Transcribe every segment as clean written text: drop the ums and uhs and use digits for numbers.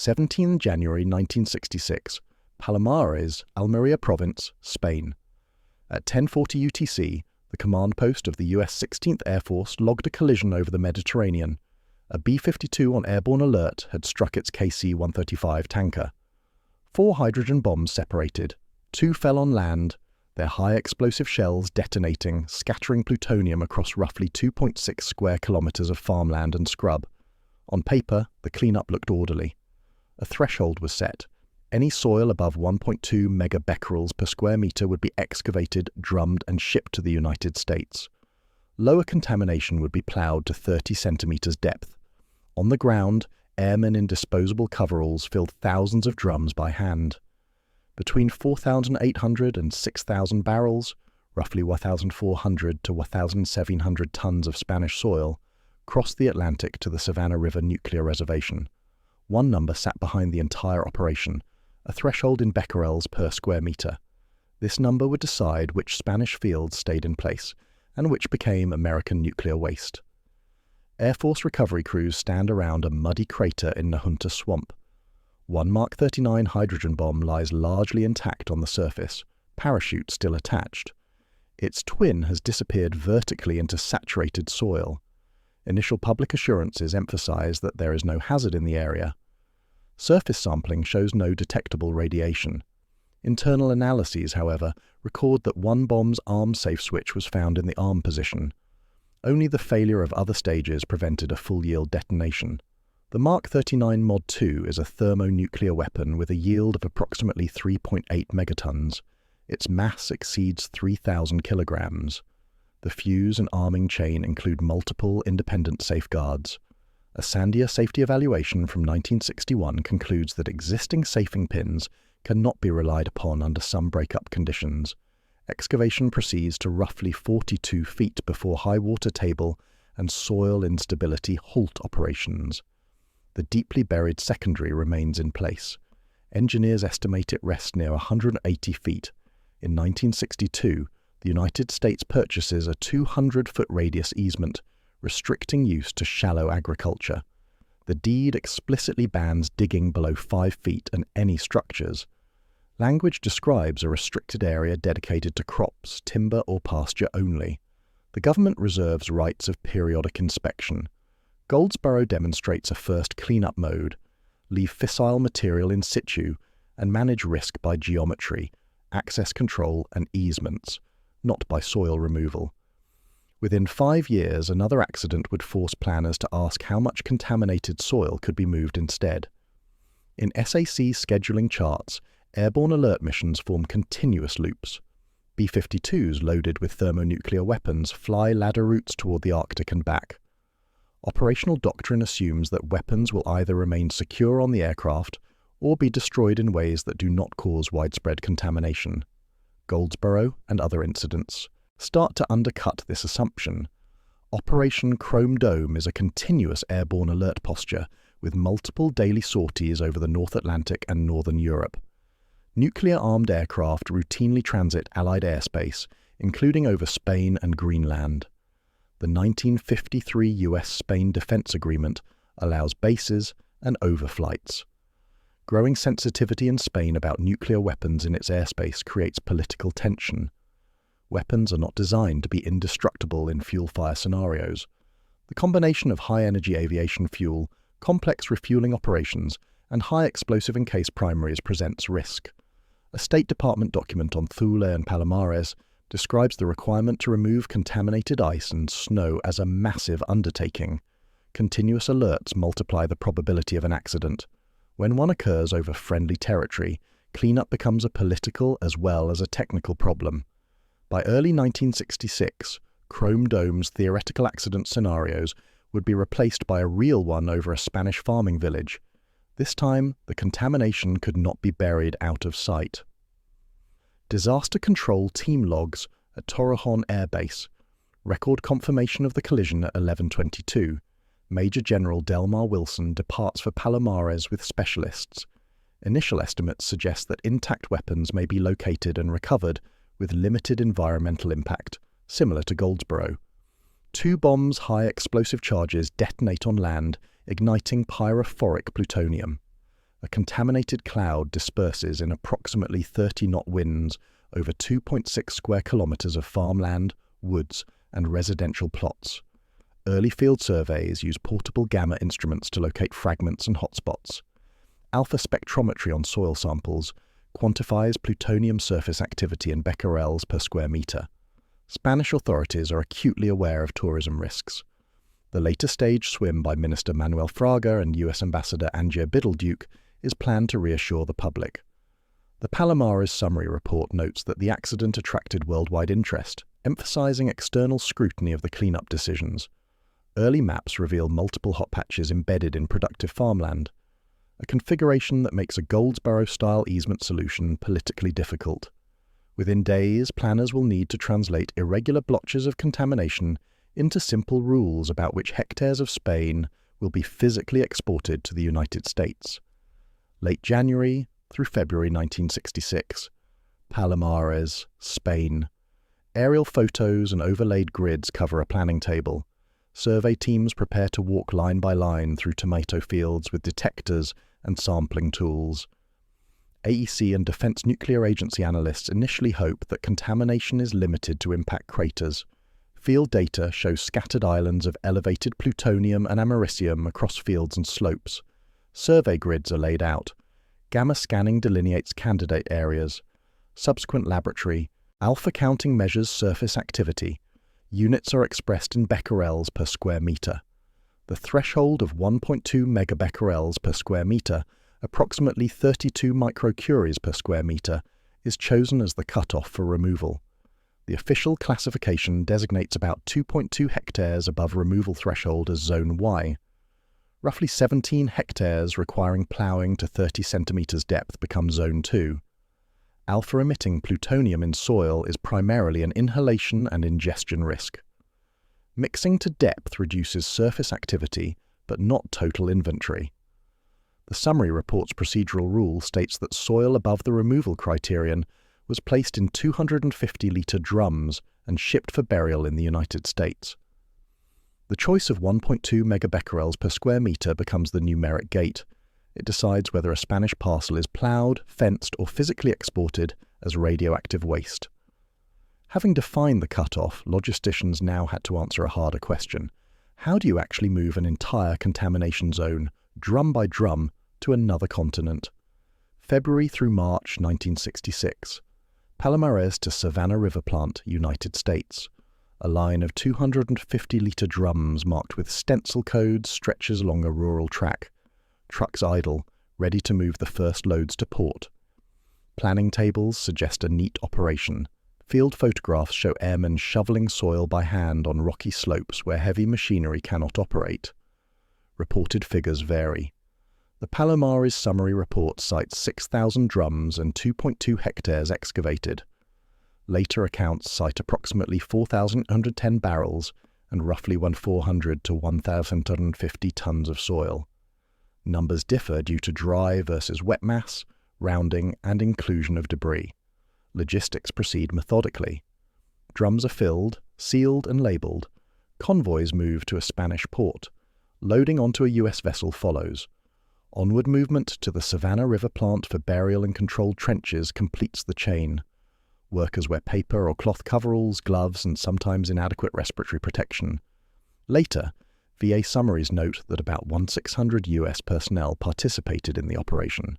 17 January 1966, Palomares, Almería Province, Spain. At 10:40 UTC, the command post of the US 16th Air Force logged a collision over the Mediterranean. A B-52 on airborne alert had struck its KC-135 tanker. 4 hydrogen bombs separated. 2 fell on land, their high explosive shells detonating, scattering plutonium across roughly 2.6 square kilometers of farmland and scrub. On paper, the cleanup looked orderly. A threshold was set. Any soil above 1.2 megabecquerels per square meter would be excavated, drummed, and shipped to the United States. Lower contamination would be ploughed to 30 centimeters depth. On the ground, airmen in disposable coveralls filled thousands of drums by hand. Between 4,800 and 6,000 barrels, roughly 1,400 to 1,700 tons of Spanish soil, crossed the Atlantic to the Savannah River nuclear reservation. One number sat behind the entire operation, a threshold in becquerels per square meter. This number would decide which Spanish fields stayed in place and which became American nuclear waste. Air Force recovery crews stand around a muddy crater in Nahunta Swamp. One Mark 39 hydrogen bomb lies largely intact on the surface, parachute still attached. Its twin has disappeared vertically into saturated soil. Initial public assurances emphasize that there is no hazard in the area. Surface sampling shows no detectable radiation. Internal analyses, however, record that one bomb's arm safe switch was found in the arm position. Only the failure of other stages prevented a full-yield detonation. The Mark 39 Mod 2 is a thermonuclear weapon with a yield of approximately 3.8 megatons. Its mass exceeds 3,000 kilograms. The fuse and arming chain include multiple independent safeguards. A Sandia safety evaluation from 1961 concludes that existing safing pins cannot be relied upon under some breakup conditions. Excavation proceeds to roughly 42 feet before high water table and soil instability halt operations. The deeply buried secondary remains in place. Engineers estimate it rests near 180 feet. In 1962, the United States purchases a 200-foot radius easement, restricting use to shallow agriculture. The deed explicitly bans digging below 5 feet and any structures. Language describes a restricted area dedicated to crops, timber, or pasture only. The government reserves rights of periodic inspection. Goldsboro demonstrates a first cleanup mode, leave fissile material in situ, and manage risk by geometry, access control, and easements, not by soil removal. Within 5 years, another accident would force planners to ask how much contaminated soil could be moved instead. In SAC scheduling charts, airborne alert missions form continuous loops. B-52s loaded with thermonuclear weapons fly ladder routes toward the Arctic and back. Operational doctrine assumes that weapons will either remain secure on the aircraft or be destroyed in ways that do not cause widespread contamination. Goldsboro and other incidents start to undercut this assumption. Operation Chrome Dome is a continuous airborne alert posture with multiple daily sorties over the North Atlantic and Northern Europe. Nuclear-armed aircraft routinely transit Allied airspace, including over Spain and Greenland. The 1953 US-Spain Defense Agreement allows bases and overflights. Growing sensitivity in Spain about nuclear weapons in its airspace creates political tension. Weapons are not designed to be indestructible in fuel-fire scenarios. The combination of high-energy aviation fuel, complex refueling operations, and high explosive encased primaries presents risk. A State Department document on Thule and Palomares describes the requirement to remove contaminated ice and snow as a massive undertaking. Continuous alerts multiply the probability of an accident. When one occurs over friendly territory, cleanup becomes a political as well as a technical problem. By early 1966, Chrome Dome's theoretical accident scenarios would be replaced by a real one over a Spanish farming village. This time, the contamination could not be buried out of sight. Disaster Control Team Logs at Torrejon Air Base. Record confirmation of the collision at 11:22. Major General Delmar Wilson departs for Palomares with specialists. Initial estimates suggest that intact weapons may be located and recovered with limited environmental impact, similar to Goldsboro. 2 bombs' high explosive charges detonate on land, igniting pyrophoric plutonium. A contaminated cloud disperses in approximately 30-knot winds over 2.6 square kilometers of farmland, woods, and residential plots. Early field surveys use portable gamma instruments to locate fragments and hotspots. Alpha spectrometry on soil samples quantifies plutonium surface activity in becquerels per square meter. Spanish authorities are acutely aware of tourism risks. The later stage swim by Minister Manuel Fraga and US Ambassador Angier Biddleduke is planned to reassure the public. The Palomares summary report notes that the accident attracted worldwide interest, emphasizing external scrutiny of the cleanup decisions. Early maps reveal multiple hot patches embedded in productive farmland, a configuration that makes a Goldsboro-style easement solution politically difficult. Within days, planners will need to translate irregular blotches of contamination into simple rules about which hectares of Spain will be physically exported to the United States. Late January through February 1966. Palomares, Spain. Aerial photos and overlaid grids cover a planning table. Survey teams prepare to walk line by line through tomato fields with detectors and sampling tools. AEC and Defense Nuclear Agency analysts initially hope that contamination is limited to impact craters. Field data shows scattered islands of elevated plutonium and americium across fields and slopes. Survey grids are laid out. Gamma scanning delineates candidate areas. Subsequent laboratory, alpha counting measures surface activity. Units are expressed in becquerels per square meter. The threshold of 1.2 megabecquerels per square meter, approximately 32 microcuries per square meter, is chosen as the cutoff for removal. The official classification designates about 2.2 hectares above removal threshold as Zone Y. Roughly 17 hectares requiring ploughing to 30 centimeters depth become Zone 2. Alpha-emitting plutonium in soil is primarily an inhalation and ingestion risk. Mixing to depth reduces surface activity, but not total inventory. The summary report's procedural rule states that soil above the removal criterion was placed in 250-litre drums and shipped for burial in the United States. The choice of 1.2 megabecquerels per square meter becomes the numeric gate. It decides whether a Spanish parcel is ploughed, fenced, or physically exported as radioactive waste. Having defined the cutoff, logisticians now had to answer a harder question. How do you actually move an entire contamination zone, drum by drum, to another continent? February through March 1966. Palomares to Savannah River plant, United States. A line of 250-litre drums marked with stencil codes stretches along a rural track. Trucks idle, ready to move the first loads to port. Planning tables suggest a neat operation. Field photographs show airmen shoveling soil by hand on rocky slopes where heavy machinery cannot operate. Reported figures vary. The Palomares summary report cites 6,000 drums and 2.2 hectares excavated. Later accounts cite approximately 4,810 barrels and roughly 1,400 to 1,050 tons of soil. Numbers differ due to dry versus wet mass, rounding, and inclusion of debris. Logistics proceed methodically. Drums are filled, sealed, and labelled. Convoys move to a Spanish port. Loading onto a US vessel follows. Onward movement to the Savannah River plant for burial and controlled trenches completes the chain. Workers wear paper or cloth coveralls, gloves, and sometimes inadequate respiratory protection. Later, VA summaries note that about 1,600 US personnel participated in the operation.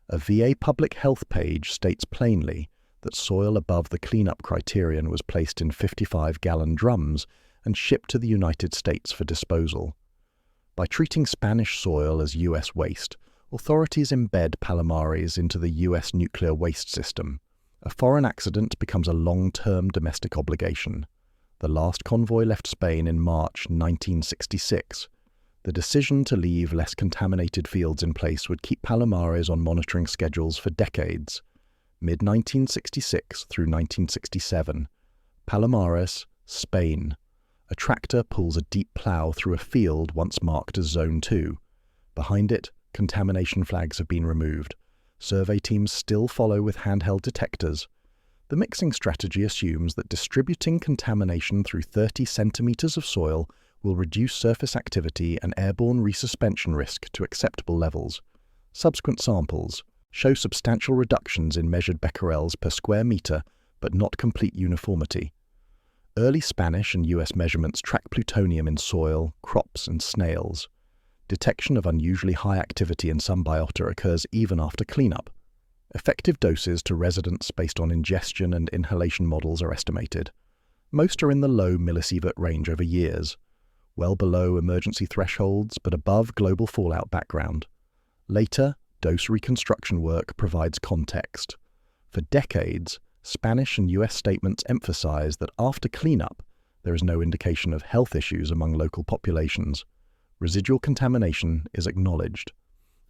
A VA public health page states plainly that soil above the cleanup criterion was placed in 55-gallon drums and shipped to the United States for disposal. By treating Spanish soil as US waste, authorities embed Palomares into the US nuclear waste system. A foreign accident becomes a long-term domestic obligation. The last convoy left Spain in March 1966. The decision to leave less contaminated fields in place would keep Palomares on monitoring schedules for decades. Mid-1966 through 1967. Palomares, Spain. A tractor pulls a deep plough through a field once marked as Zone 2. Behind it, contamination flags have been removed. Survey teams still follow with handheld detectors. The mixing strategy assumes that distributing contamination through 30 centimeters of soil will reduce surface activity and airborne resuspension risk to acceptable levels. Subsequent samples show substantial reductions in measured becquerels per square metre, but not complete uniformity. Early Spanish and US measurements track plutonium in soil, crops and snails. Detection of unusually high activity in some biota occurs even after cleanup. Effective doses to residents based on ingestion and inhalation models are estimated. Most are in the low millisievert range over years, well below emergency thresholds but above global fallout background. Later, dose reconstruction work provides context. For decades, Spanish and US statements emphasize that after cleanup, there is no indication of health issues among local populations. Residual contamination is acknowledged.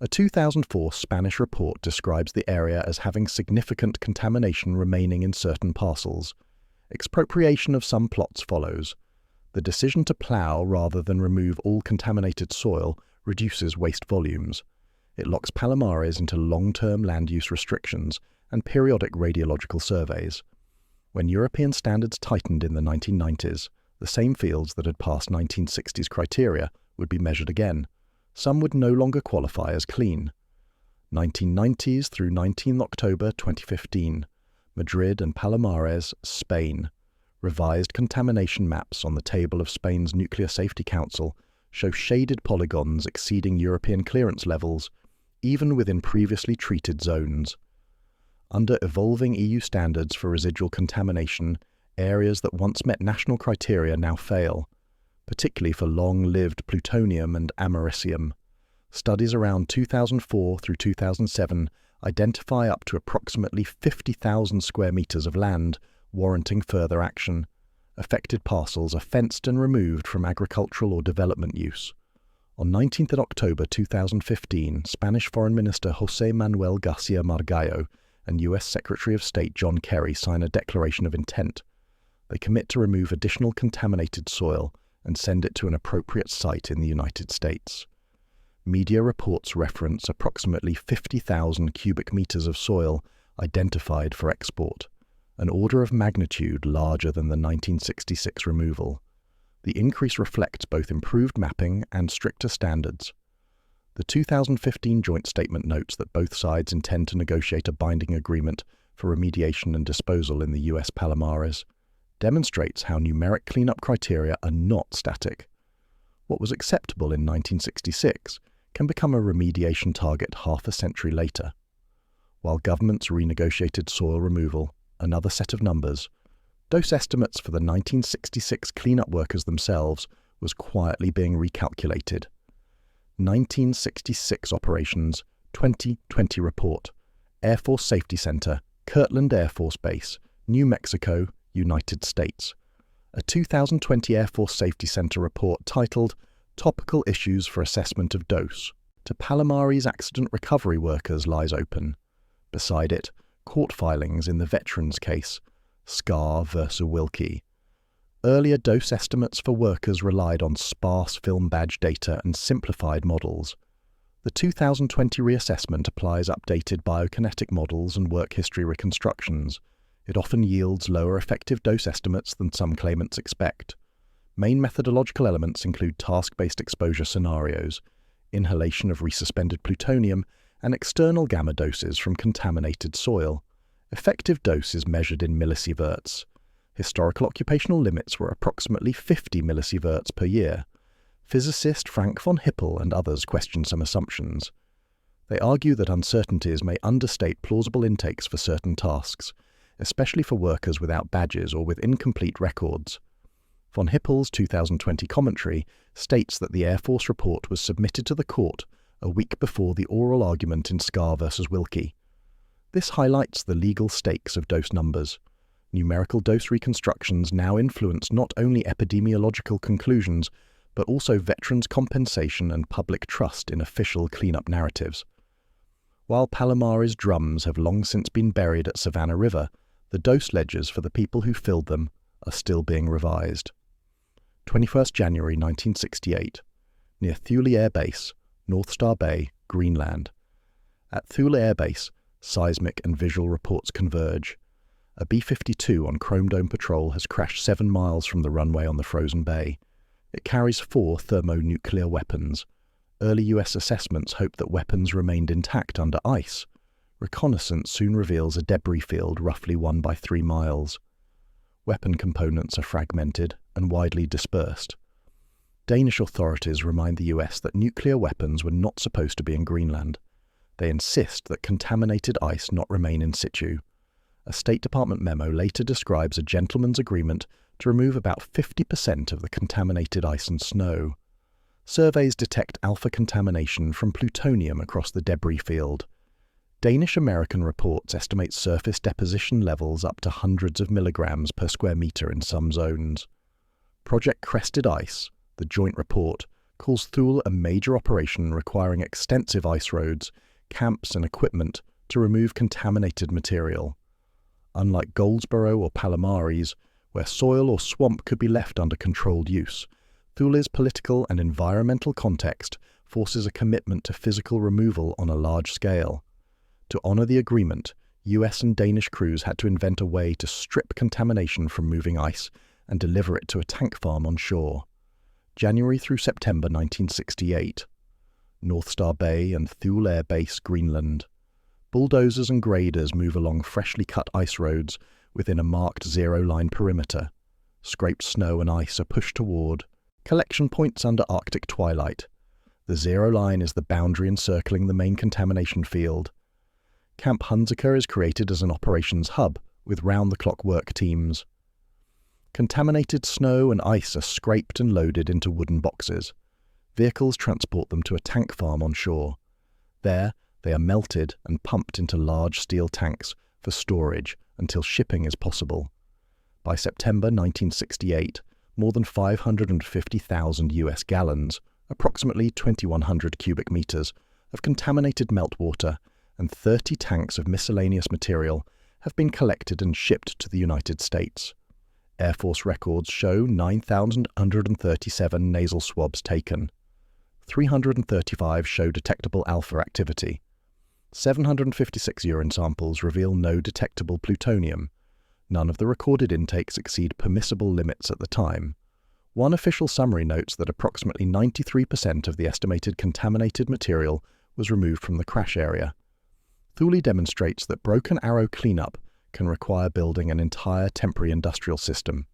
A 2004 Spanish report describes the area as having significant contamination remaining in certain parcels. Expropriation of some plots follows. The decision to plough rather than remove all contaminated soil reduces waste volumes. It locks Palomares into long-term land use restrictions and periodic radiological surveys. When European standards tightened in the 1990s, the same fields that had passed 1960s criteria would be measured again. Some would no longer qualify as clean. 1990s through 19 October 2015, Madrid and Palomares, Spain. Revised contamination maps on the table of Spain's Nuclear Safety Council show shaded polygons exceeding European clearance levels, even within previously treated zones. Under evolving EU standards for residual contamination, areas that once met national criteria now fail, particularly for long-lived plutonium and americium. Studies around 2004 through 2007 identify up to approximately 50,000 square metres of land warranting further action. Affected parcels are fenced and removed from agricultural or development use. On 19th October 2015, Spanish Foreign Minister José Manuel García Margallo and US Secretary of State John Kerry sign a declaration of intent. They commit to remove additional contaminated soil and send it to an appropriate site in the United States. Media reports reference approximately 50,000 cubic meters of soil identified for export, an order of magnitude larger than the 1966 removal. The increase reflects both improved mapping and stricter standards. The 2015 joint statement notes that both sides intend to negotiate a binding agreement for remediation and disposal in the US Palomares, demonstrates how numeric cleanup criteria are not static. What was acceptable in 1966 can become a remediation target half a century later. While governments renegotiated soil removal, another set of numbers, dose estimates for the 1966 cleanup workers themselves was quietly being recalculated. 1966 operations, 2020 report, Air Force Safety Center, Kirtland Air Force Base, New Mexico, United States. A 2020 Air Force Safety Center report titled Topical Issues for Assessment of Dose to Palomares accident recovery workers lies open. Beside it, court filings in the veterans case, Scar versus Wilkie. Earlier dose estimates for workers relied on sparse film badge data and simplified models. The 2020 reassessment applies updated biokinetic models and work history reconstructions. It often yields lower effective dose estimates than some claimants expect. Main methodological elements include task-based exposure scenarios, inhalation of resuspended plutonium, and external gamma doses from contaminated soil. Effective dose is measured in millisieverts. Historical occupational limits were approximately 50 millisieverts per year. Physicist Frank von Hippel and others question some assumptions. They argue that uncertainties may understate plausible intakes for certain tasks, especially for workers without badges or with incomplete records. Von Hippel's 2020 commentary states that the Air Force report was submitted to the court a week before the oral argument in Scar versus Wilkie. This highlights the legal stakes of dose numbers. Numerical dose reconstructions now influence not only epidemiological conclusions, but also veterans' compensation and public trust in official cleanup narratives. While Palomares drums have long since been buried at Savannah River, the dose ledgers for the people who filled them are still being revised. 21st January 1968, near Thule Air Base, North Star Bay, Greenland. At Thule Air Base, seismic and visual reports converge. A B-52 on Chrome Dome patrol has crashed 7 miles from the runway on the frozen bay. It carries 4 thermonuclear weapons. Early US assessments hoped that weapons remained intact under ice. Reconnaissance soon reveals a debris field roughly 1 by 3 miles. Weapon components are fragmented and widely dispersed. Danish authorities remind the US that nuclear weapons were not supposed to be in Greenland. They insist that contaminated ice not remain in situ. A State Department memo later describes a gentleman's agreement to remove about 50% of the contaminated ice and snow. Surveys detect alpha contamination from plutonium across the debris field. Danish-American reports estimate surface deposition levels up to hundreds of milligrams per square metre in some zones. Project Crested Ice, the joint report, calls Thule a major operation requiring extensive ice roads, camps and equipment to remove contaminated material. Unlike Goldsboro or Palomares, where soil or swamp could be left under controlled use, Thule's political and environmental context forces a commitment to physical removal on a large scale. To honour the agreement, US and Danish crews had to invent a way to strip contamination from moving ice and deliver it to a tank farm on shore. January through September 1968. North Star Bay and Thule Air Base, Greenland. Bulldozers and graders move along freshly cut ice roads within a marked zero-line perimeter. Scraped snow and ice are pushed toward collection points under Arctic twilight. The zero line is the boundary encircling the main contamination field. Camp Hunziker is created as an operations hub with round-the-clock work teams. Contaminated snow and ice are scraped and loaded into wooden boxes. Vehicles transport them to a tank farm on shore. There, they are melted and pumped into large steel tanks for storage until shipping is possible. By September 1968, more than 550,000 US gallons, approximately 2,100 cubic meters, of contaminated meltwater and 30 tanks of miscellaneous material have been collected and shipped to the United States. Air Force records show 9,137 nasal swabs taken. 335 show detectable alpha activity. 756 urine samples reveal no detectable plutonium. None of the recorded intakes exceed permissible limits at the time. One official summary notes that approximately 93% of the estimated contaminated material was removed from the crash area. Thule demonstrates that Broken Arrow cleanup can require building an entire temporary industrial system,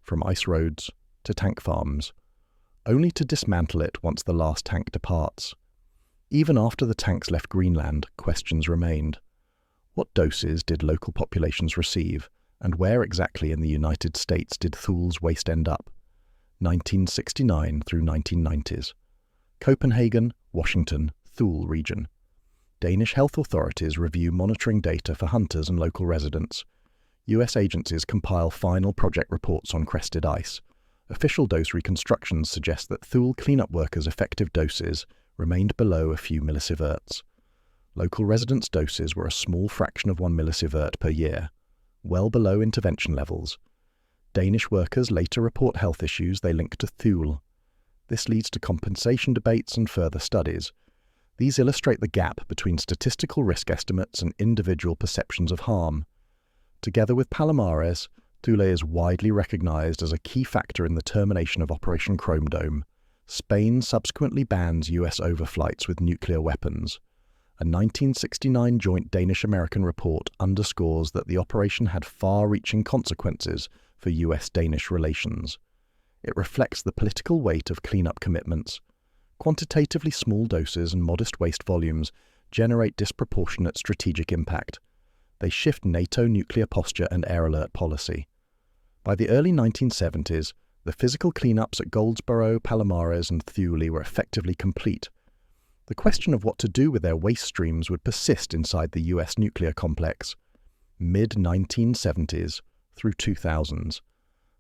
from ice roads to tank farms, only to dismantle it once the last tank departs. Even after the tanks left Greenland, questions remained. What doses did local populations receive, and where exactly in the United States did Thule's waste end up? 1969 through 1990s. Copenhagen, Washington, Thule region. Danish health authorities review monitoring data for hunters and local residents. US agencies compile final project reports on crested ice. Official dose reconstructions suggest that Thule cleanup workers' effective doses remained below a few millisieverts. Local residents' doses were a small fraction of 1 millisievert per year, well below intervention levels. Danish workers later report health issues they link to Thule. This leads to compensation debates and further studies. These illustrate the gap between statistical risk estimates and individual perceptions of harm. Together with Palomares, Thule is widely recognized as a key factor in the termination of Operation Chrome Dome. Spain subsequently bans US overflights with nuclear weapons. A 1969 joint Danish-American report underscores that the operation had far-reaching consequences for US-Danish relations. It reflects the political weight of cleanup commitments. Quantitatively small doses and modest waste volumes generate disproportionate strategic impact. They shift NATO nuclear posture and air alert policy. By the early 1970s, the physical cleanups at Goldsboro, Palomares, and Thule were effectively complete. The question of what to do with their waste streams would persist inside the US nuclear complex. Mid-1970s through 2000s.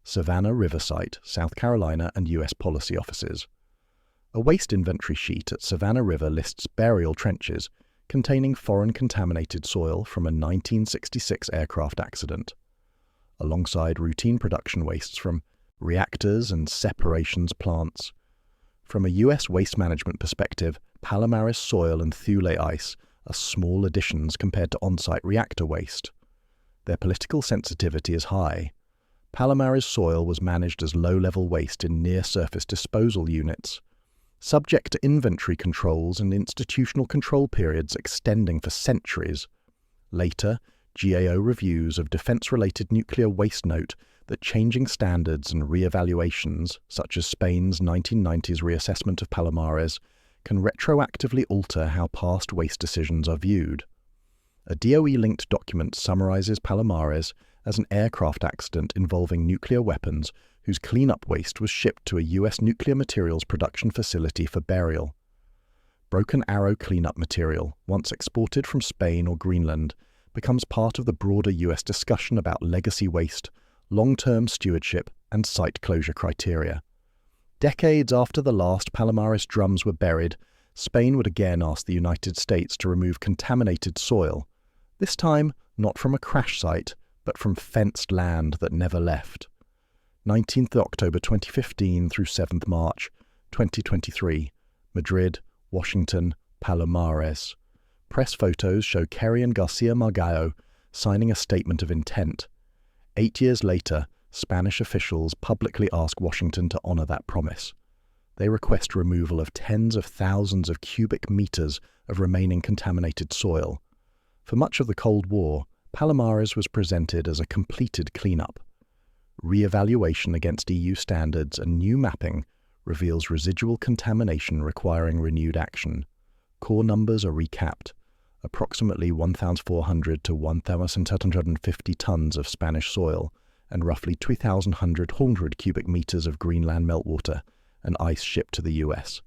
Savannah River site, South Carolina, and US policy offices. A waste inventory sheet at Savannah River lists burial trenches containing foreign contaminated soil from a 1966 aircraft accident, alongside routine production wastes from reactors and separations plants. From a US waste management perspective, Palomares soil and Thule ice are small additions compared to on-site reactor waste. Their political sensitivity is high. Palomares soil was managed as low-level waste in near-surface disposal units. subject to inventory controls and institutional control periods extending for centuries. Later, GAO reviews of defence-related nuclear waste note that changing standards and re-evaluations, such as Spain's 1990s reassessment of Palomares, can retroactively alter how past waste decisions are viewed. A DOE-linked document summarises Palomares as an aircraft accident involving nuclear weapons whose cleanup waste was shipped to a US nuclear materials production facility for burial. Broken Arrow cleanup material, once exported from Spain or Greenland, becomes part of the broader US discussion about legacy waste, long-term stewardship, and site closure criteria. Decades after the last Palomares drums were buried, Spain would again ask the United States to remove contaminated soil, this time not from a crash site, but from fenced land that never left. 19th October 2015 through 7th March 2023, Madrid, Washington, Palomares. Press photos show Kerry and Garcia Margallo signing a statement of intent. 8 years later, Spanish officials publicly ask Washington to honor that promise. They request removal of tens of thousands of cubic meters of remaining contaminated soil. For much of the Cold War, Palomares was presented as a completed cleanup. Re-evaluation against EU standards and new mapping reveals residual contamination requiring renewed action. Core numbers are recapped. Approximately 1,400 to 1,750 tons of Spanish soil and roughly 2,100 cubic meters of Greenland meltwater and ice shipped to the US.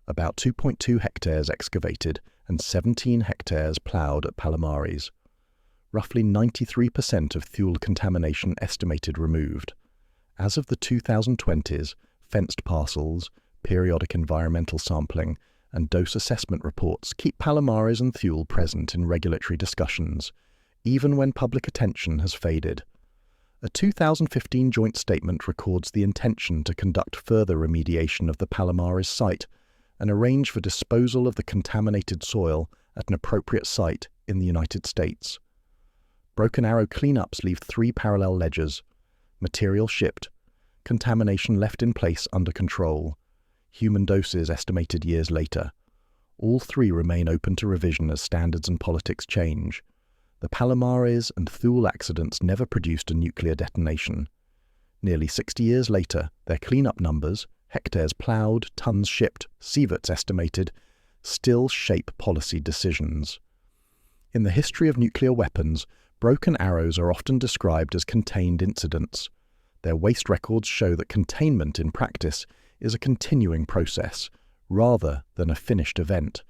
About 2.2 hectares excavated and 17 hectares ploughed at Palomares. Roughly 93% of fuel contamination estimated removed. As of the 2020s, fenced parcels, periodic environmental sampling, and dose assessment reports keep Palomares and Thule present in regulatory discussions, even when public attention has faded. A 2015 joint statement records the intention to conduct further remediation of the Palomares site and arrange for disposal of the contaminated soil at an appropriate site in the United States. Broken Arrow cleanups leave 3 parallel ledgers: material shipped, contamination left in place under control, human doses estimated years later. All 3 remain open to revision as standards and politics change. The Palomares and Thule accidents never produced a nuclear detonation. Nearly 60 years later, their cleanup numbers, hectares ploughed, tons shipped, sieverts estimated, still shape policy decisions. In the history of nuclear weapons, broken arrows are often described as contained incidents. Their waste records show that containment in practice is a continuing process, rather than a finished event,